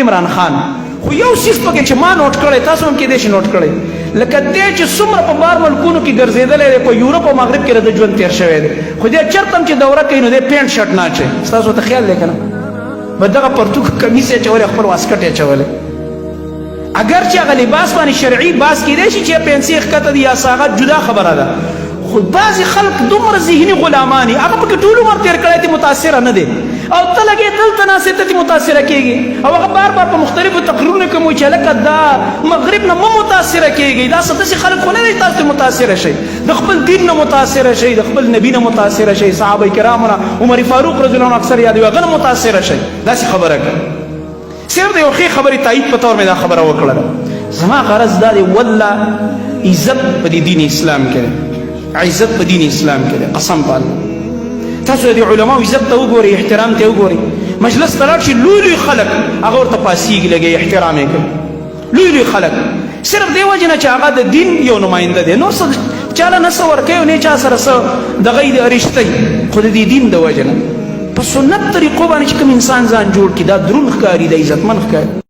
عمران خان خو یو سیس پکې چې ما نوٹ کړی تاسو هم کېدای شي نوٹ کړی لکه دی چې څومره په بار ملکونو کې ګرځېدلی دی په یورپ او مغرب کې د ژوند تېر شوی دی خو دی چېرته هم چې دوره کوي نو دی پینټ شرټ نه اچوي ستاسو ته خیال دی که نه به دغه پرتوګ کمیس یې اچولی خپل واسکټ یې اچولی اگر چې هغه لباس باندې شرعي باس کېدای شي چې پنسۍ ښکته دي یا ساغت جدا خبره ده خو بعضې خلک دومره ذهني غلامان دي هغه پکې ټول عمر تېر کړی دی متاثره نه دی او ته لګې دلته ناستې ته متاثره کېږي او هغه بار بار په مختلفو تقریرونو کې مو چې هلکه دا مغرب نه مه متاثره کېږئ دا څه داسې خلک خو نه دی تاسو متاثره شئ د خپل دین نه متاثره شئ د خپل نبي نه متاثره شئ صحابه کرامو نه عمر فاروق رضی الله عنه اکثر یادوي هغه نه متاثره شئ داسې خبره کوي صرف د یو ښې خبرې تایید په طور مې دا خبره وکړله زما غرض دا دی والله عزت په دې دین اسلام کې دی عزت په دین اسلام کې دی قسم په الله تاسو د علماو عزت ته وګورئ احترام ته وګورئ مجلس ته لاړ شي لوی لوی خلک هغه ورته پاسیږي لګي احترام یې کوي لوی لوی خلک صرف دې وجې نه چې هغه د دین یو نماینده دی نور څه چاله نه څه ورکوي او نه چا سره څه دغه یې رشته خو د دې دین د وجې نه په سنت طریقو باندې چې کوم انسان ځان جوړ کړي دا دروند ښکاري دا عزتمن ښکاري